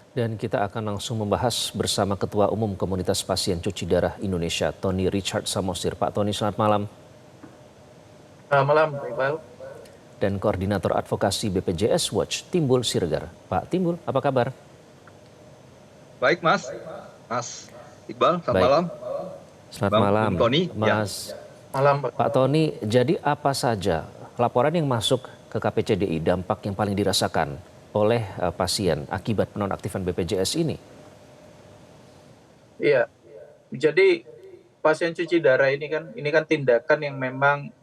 Dan kita akan langsung membahas bersama Ketua Umum Komunitas Pasien Cuci Darah Indonesia, Tony Richard Samosir. Pak Tony, selamat malam. Selamat malam, Pak Iqbal. Dan Koordinator Advokasi BPJS Watch, Timbul Siregar. Pak Timbul, apa kabar? Baik, Mas. Mas Iqbal, selamat Baik. malam. Selamat malam, Tony. Mas. Malam, Pak. Pak Tony, jadi apa saja laporan yang masuk ke KPCDI, dampak yang paling dirasakan oleh pasien akibat penonaktifan BPJS ini? Iya, jadi pasien cuci darah ini kan tindakan yang memang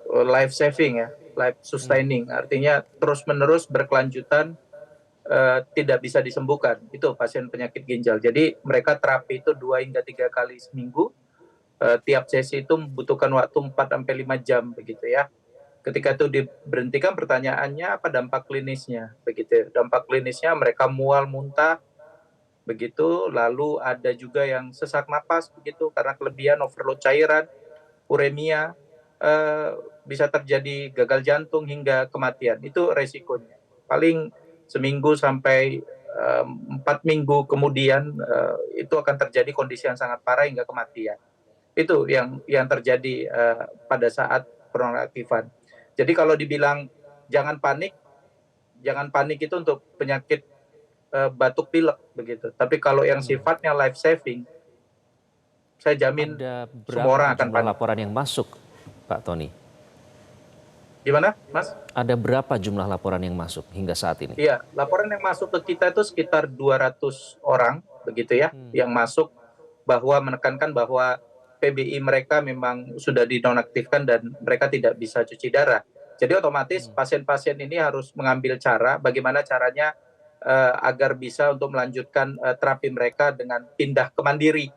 life saving ya, life sustaining. Artinya terus-menerus berkelanjutan, tidak bisa disembuhkan. Itu pasien penyakit ginjal. Jadi mereka terapi itu 2 hingga 3 kali seminggu. Tiap sesi itu membutuhkan waktu 4 sampai 5 jam begitu ya. Ketika itu diberhentikan, pertanyaannya apa dampak klinisnya begitu. Dampak klinisnya mereka mual, muntah begitu, lalu ada juga yang sesak napas begitu karena kelebihan overload cairan, uremia, bisa terjadi gagal jantung hingga kematian. Itu resikonya. Paling seminggu sampai 4 minggu kemudian itu akan terjadi kondisi yang sangat parah hingga kematian. Itu yang terjadi pada saat penonaktifan. Jadi kalau dibilang jangan panik itu untuk penyakit batuk pilek begitu. Tapi kalau yang sifatnya life saving, saya jamin Ada semua orang berapa akan jumlah panik. laporan yang masuk, Pak Tony? Gimana, Mas? Ada berapa jumlah laporan yang masuk hingga saat ini? Iya, laporan yang masuk ke kita itu sekitar 200 orang begitu ya, yang masuk bahwa menekankan bahwa PBI mereka memang sudah dinonaktifkan dan mereka tidak bisa cuci darah. Jadi otomatis pasien-pasien ini harus mengambil cara bagaimana caranya agar bisa untuk melanjutkan terapi mereka dengan pindah ke mandiri,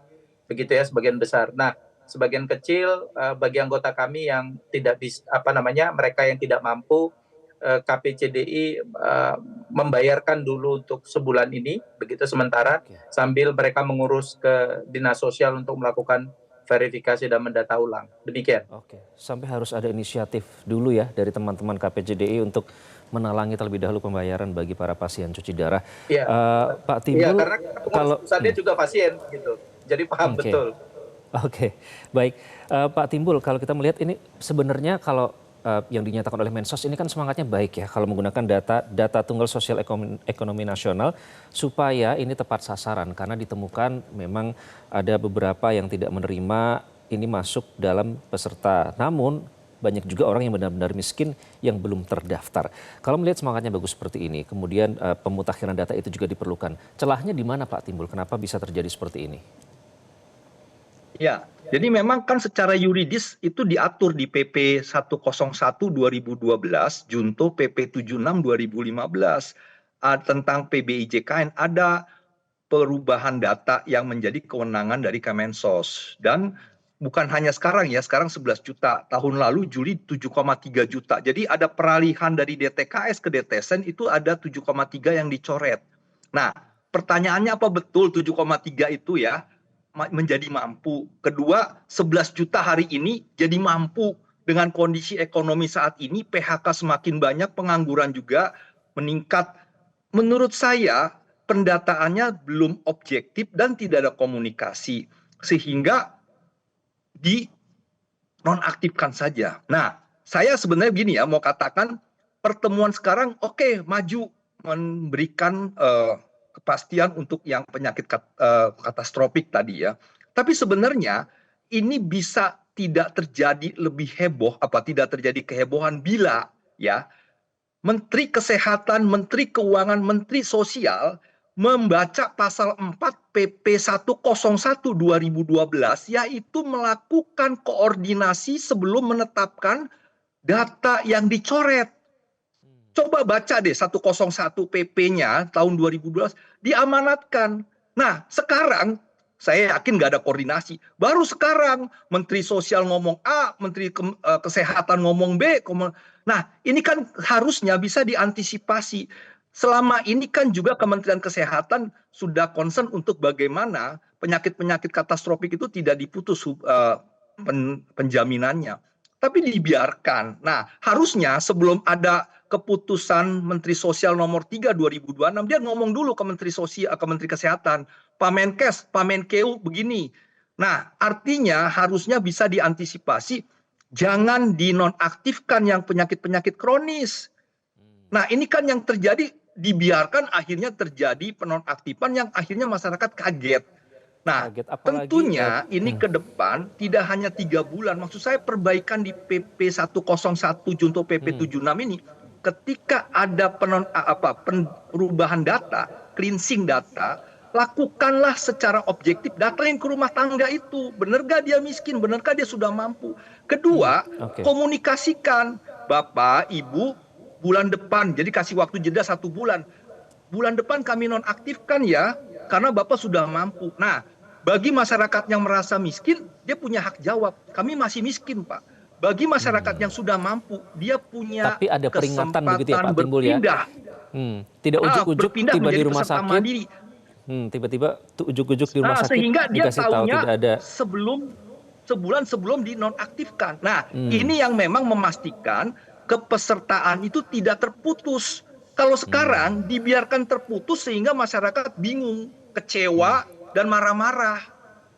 begitu ya sebagian besar. Nah, sebagian kecil bagi anggota kami yang tidak bisa, mereka yang tidak mampu, KPCDI membayarkan dulu untuk sebulan ini, begitu sementara, sambil mereka mengurus ke dinas sosial untuk melakukan verifikasi dan mendata ulang. Demikian. Oke, sampai harus ada inisiatif dulu ya dari teman-teman KPCDI untuk menalangi terlebih dahulu pembayaran bagi para pasien cuci darah. Iya, Pak Timbul, karena kalau dia juga pasien gitu, jadi paham betul. Oke, baik. Pak Timbul, kalau kita melihat ini sebenarnya kalau yang dinyatakan oleh Mensos ini kan semangatnya baik ya kalau menggunakan data tunggal sosial ekonomi nasional supaya ini tepat sasaran karena ditemukan memang ada beberapa yang tidak menerima ini masuk dalam peserta. Namun banyak juga orang yang benar-benar miskin yang belum terdaftar. Kalau melihat semangatnya bagus seperti ini, kemudian pemutakhiran data itu juga diperlukan. Celahnya di mana Pak Timbul? Kenapa bisa terjadi seperti ini? Ya, jadi memang kan secara yuridis itu diatur di PP 101 2012, Junto PP 76 2015 tentang PBIJKN ada perubahan data yang menjadi kewenangan dari Kemensos. Dan bukan hanya sekarang ya, sekarang 11 juta. Tahun lalu Juli 7,3 juta. Jadi ada peralihan dari DTKS ke DTSN itu ada 7,3 yang dicoret. Nah, pertanyaannya apa betul 7,3 itu ya menjadi mampu? Kedua, 11 juta hari ini jadi mampu dengan kondisi ekonomi saat ini, PHK semakin banyak, pengangguran juga meningkat. Menurut saya pendataannya belum objektif dan tidak ada komunikasi sehingga dinonaktifkan saja. Nah, saya sebenarnya begini ya, mau katakan pertemuan sekarang oke, maju memberikan kepastian untuk yang penyakit katastrofik tadi ya. Tapi sebenarnya ini bisa tidak terjadi lebih heboh, tidak terjadi kehebohan bila ya Menteri Kesehatan, Menteri Keuangan, Menteri Sosial membaca pasal 4 PP 101 2012 yaitu melakukan koordinasi sebelum menetapkan data yang dicoret. Coba baca deh 101 PP-nya tahun 2012 diamanatkan. Nah, sekarang saya yakin nggak ada koordinasi. Baru sekarang Menteri Sosial ngomong A, Menteri Kesehatan ngomong B. Nah, ini kan harusnya bisa diantisipasi. Selama ini kan juga Kementerian Kesehatan sudah concern untuk bagaimana penyakit-penyakit katastrofik itu tidak diputus penjaminannya. tapi dibiarkan. Nah, harusnya sebelum ada keputusan Menteri Sosial nomor 3 2026, dia ngomong dulu ke Menteri Sosial, ke Menteri Kesehatan, Pak Menkes, Pak Menkeu begini. Nah, artinya harusnya bisa diantisipasi, jangan dinonaktifkan yang penyakit-penyakit kronis. Nah, ini kan yang terjadi, dibiarkan akhirnya terjadi penonaktifan yang akhirnya masyarakat kaget. Nah, Kaget, apalagi tentunya ini ke depan tidak hanya 3 bulan. Maksud saya perbaikan di PP 101 junto PP 76 ini, ketika ada perubahan data, cleansing data, lakukanlah secara objektif data yang ke rumah tangga itu. Benar gak dia miskin, benarkah dia sudah mampu. Kedua, komunikasikan Bapak, Ibu, bulan depan, jadi kasih waktu jeda 1 bulan. Bulan depan kami nonaktifkan ya, karena Bapak sudah mampu. Nah, bagi masyarakat yang merasa miskin, dia punya hak jawab. Kami masih miskin, Pak. Bagi masyarakat yang sudah mampu, dia punya tapi ada peringatan begitu ya Pak Timbul ya. berpindah. Tidak ujuk-ujuk Berpindah tiba di menjadi rumah peserta sakit. mandiri. Tiba-tiba ujuk-ujuk di rumah sakit Sehingga dia dikasih tahu tahunya tidak ada. sebulan sebelum dinonaktifkan. Nah, ini yang memang memastikan kepesertaan itu tidak terputus. Kalau sekarang dibiarkan terputus sehingga masyarakat bingung, kecewa, dan marah-marah.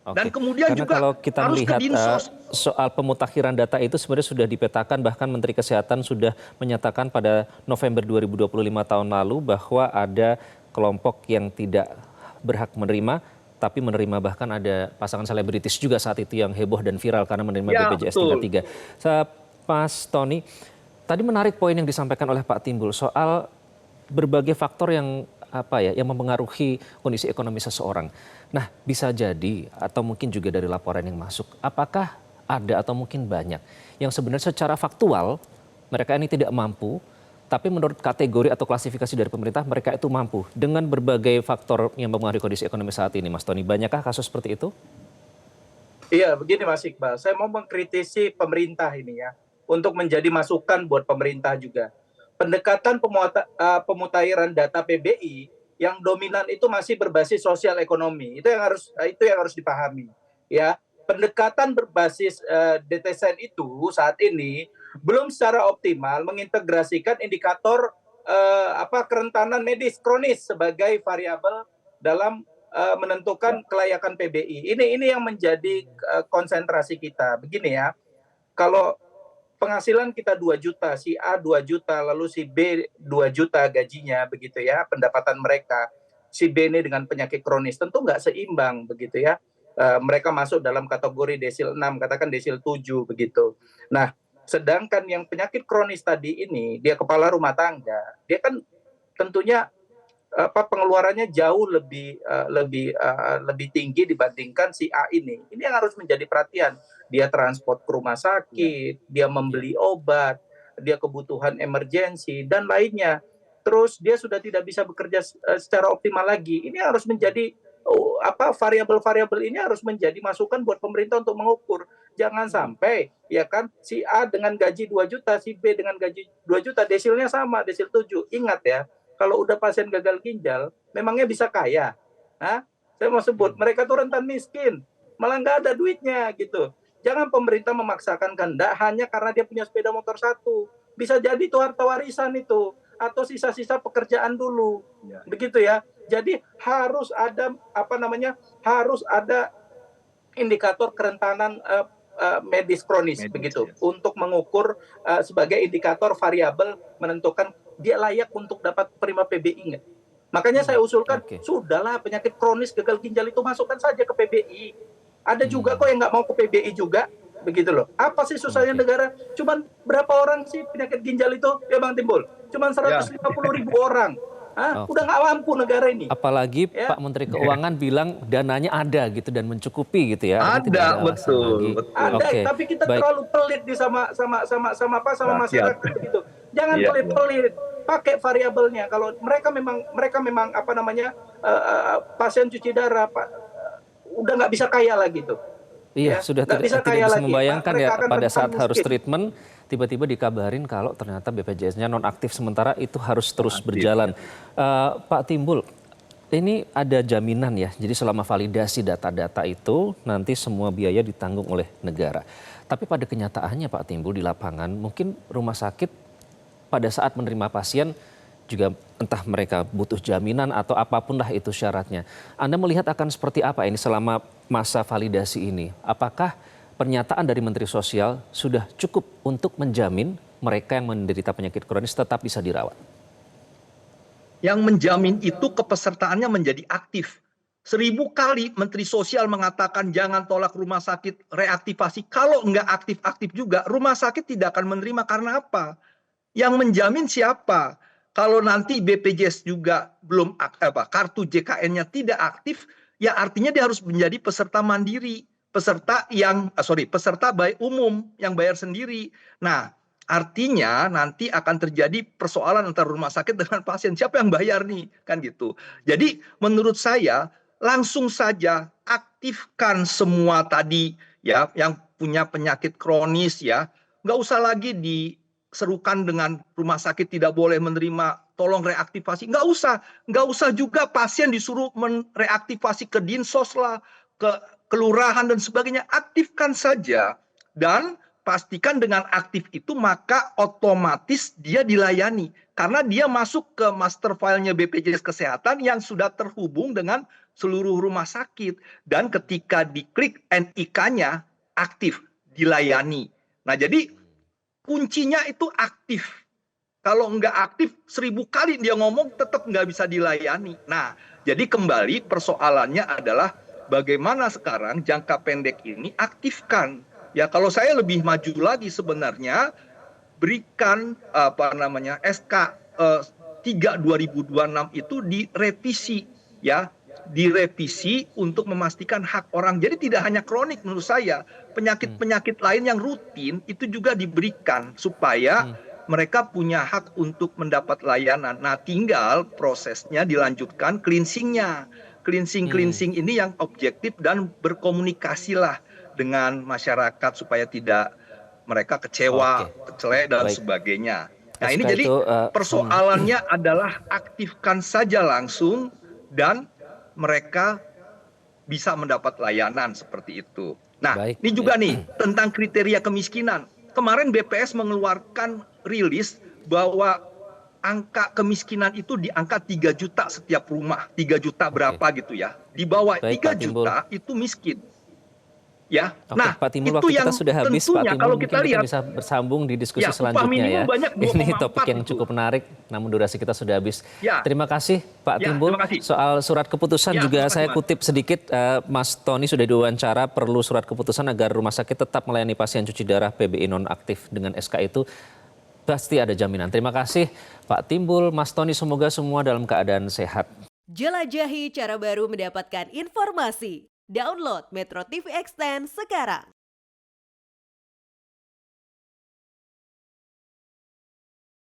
Dan kemudian Karena juga kalau kita harus melihat ke Dinsos. soal pemutakhiran data itu sebenarnya sudah dipetakan, bahkan Menteri Kesehatan sudah menyatakan pada November 2025 tahun lalu bahwa ada kelompok yang tidak berhak menerima, tapi menerima, bahkan ada pasangan selebritis juga saat itu yang heboh dan viral karena menerima BPJS tingkat 3. Mas Tony, tadi menarik poin yang disampaikan oleh Pak Timbul soal berbagai faktor yang yang mempengaruhi kondisi ekonomi seseorang. Nah, bisa jadi atau mungkin juga dari laporan yang masuk, apakah ada atau mungkin banyak yang sebenarnya secara faktual mereka ini tidak mampu, tapi menurut kategori atau klasifikasi dari pemerintah mereka itu mampu dengan berbagai faktor yang mempengaruhi kondisi ekonomi saat ini, Mas Tony. Banyakkah kasus seperti itu? Iya, begini Mas Iqbal, saya mau mengkritisi pemerintah ini ya, untuk menjadi masukan buat pemerintah juga. Pendekatan pemutahiran data PBI yang dominan itu masih berbasis sosial ekonomi. Itu yang harus dipahami. Ya, pendekatan berbasis DTSN itu saat ini belum secara optimal mengintegrasikan indikator kerentanan medis kronis sebagai variabel dalam menentukan kelayakan PBI. Ini yang menjadi konsentrasi kita. Begini ya, kalau penghasilan kita 2 juta, si A 2 juta, lalu si B 2 juta gajinya, begitu ya, pendapatan mereka. Si B ini dengan penyakit kronis, tentu nggak seimbang, begitu ya. Mereka masuk dalam kategori desil 6, katakan desil 7, begitu. Nah, sedangkan yang penyakit kronis tadi ini, dia kepala rumah tangga, dia kan tentunya pengeluarannya jauh lebih tinggi dibandingkan si A ini. Ini yang harus menjadi perhatian. Dia transport ke rumah sakit, dia membeli obat, dia kebutuhan emergensi dan lainnya. Terus dia sudah tidak bisa bekerja secara optimal lagi. Ini harus menjadi variabel-variabel ini harus menjadi masukan buat pemerintah untuk mengukur. Jangan sampai ya kan si A dengan gaji 2 juta, si B dengan gaji 2 juta, desilnya sama, desil 7. Ingat ya, kalau udah pasien gagal ginjal, memangnya bisa kaya? Saya mau sebut, mereka tuh rentan miskin, malah nggak ada duitnya gitu. Jangan pemerintah memaksakan kehendak hanya karena dia punya sepeda motor 1. Bisa jadi itu harta warisan itu, atau sisa-sisa pekerjaan dulu, begitu ya. Jadi harus ada harus ada indikator kerentanan medis kronis, begitu, untuk mengukur sebagai indikator variabel menentukan dia layak untuk dapat prima PBI nggak. Makanya saya usulkan, sudahlah penyakit kronis gagal ginjal itu masukkan saja ke PBI. Ada juga kok yang nggak mau ke PBI juga, begitu loh. Apa sih susahnya negara? Cuman berapa orang sih penyakit ginjal itu, ya Bang Timbul? Cuman 150.000 orang. Udah nggak mampu negara ini. Apalagi Pak Menteri Keuangan bilang dananya ada gitu dan mencukupi gitu ya. Ada, betul. Ada, tapi kita terlalu pelit di sama masyarakat gitu. Jangan pelit-pelit. Pakai variabelnya. Kalau mereka memang pasien cuci darah, udah nggak bisa kaya lagi tuh. Iya, sudah tidak bisa membayangkan ya pada saat harus treatment, tiba-tiba dikabarin kalau ternyata BPJS-nya nonaktif, sementara itu harus terus berjalan. Pak Timbul, ini ada jaminan ya, jadi selama validasi data-data itu nanti semua biaya ditanggung oleh negara. Tapi pada kenyataannya Pak Timbul di lapangan, mungkin rumah sakit pada saat menerima pasien juga entah mereka butuh jaminan atau apapun lah itu syaratnya. Anda melihat akan seperti apa ini selama masa validasi ini? Apakah pernyataan dari Menteri Sosial sudah cukup untuk menjamin mereka yang menderita penyakit kronis tetap bisa dirawat? Yang menjamin itu kepesertaannya menjadi aktif. 1000 kali Menteri Sosial mengatakan jangan tolak rumah sakit reaktivasi. Kalau nggak aktif-aktif juga, rumah sakit tidak akan menerima. Karena apa? Yang menjamin siapa? Kalau nanti BPJS juga belum kartu JKN-nya tidak aktif, ya artinya dia harus menjadi peserta mandiri, peserta baik umum yang bayar sendiri. Nah, artinya nanti akan terjadi persoalan antara rumah sakit dengan pasien. Siapa yang bayar nih? Kan gitu. Jadi menurut saya langsung saja aktifkan semua tadi ya yang punya penyakit kronis ya. Nggak usah lagi diserukan dengan rumah sakit tidak boleh menerima, tolong reaktivasi. Nggak usah juga pasien disuruh mereaktivasi ke Dinsos lah, ke kelurahan dan sebagainya. Aktifkan saja dan pastikan dengan aktif itu maka otomatis dia dilayani. Karena dia masuk ke master file-nya BPJS Kesehatan yang sudah terhubung dengan seluruh rumah sakit. Dan ketika diklik NIK-nya aktif, dilayani. Nah jadi kuncinya itu aktif. Kalau nggak aktif, 1000 kali dia ngomong tetap nggak bisa dilayani. Nah jadi kembali persoalannya adalah bagaimana sekarang jangka pendek ini aktifkan. Ya kalau saya lebih maju lagi sebenarnya berikan SK 3/2026 itu direvisi ya, direvisi untuk memastikan hak orang. Jadi tidak hanya kronik menurut saya, penyakit-penyakit lain yang rutin itu juga diberikan supaya mereka punya hak untuk mendapat layanan. Nah, tinggal prosesnya dilanjutkan cleansingnya. Cleansing ini yang objektif dan berkomunikasi lah dengan masyarakat supaya tidak mereka kecewa, kecelek dan sebagainya. Nah ini jadi persoalannya adalah aktifkan saja langsung dan mereka bisa mendapat layanan seperti itu. Nah ini juga nih tentang kriteria kemiskinan. Kemarin BPS mengeluarkan rilis bahwa angka kemiskinan itu di angka 3 juta setiap rumah. 3 juta berapa gitu ya. Di bawah 3 juta itu miskin. Ya, nah Pak Timbul, itu waktu yang kita sudah habis, Pak Timbul, kalau mungkin kita lihat bisa bersambung di diskusi ya, selanjutnya ya. Ini topik yang itu. cukup menarik, namun durasi kita sudah habis. Ya. Terima kasih Pak Timbul. Terima kasih. Soal surat keputusan juga saya kutip sedikit, Mas Tony sudah diwawancara perlu surat keputusan agar rumah sakit tetap melayani pasien cuci darah PBI nonaktif dengan SK itu. Pasti ada jaminan. Terima kasih Pak Timbul, Mas Tony, semoga semua dalam keadaan sehat. Jelajahi cara baru mendapatkan informasi. Download Metro TV Extend sekarang.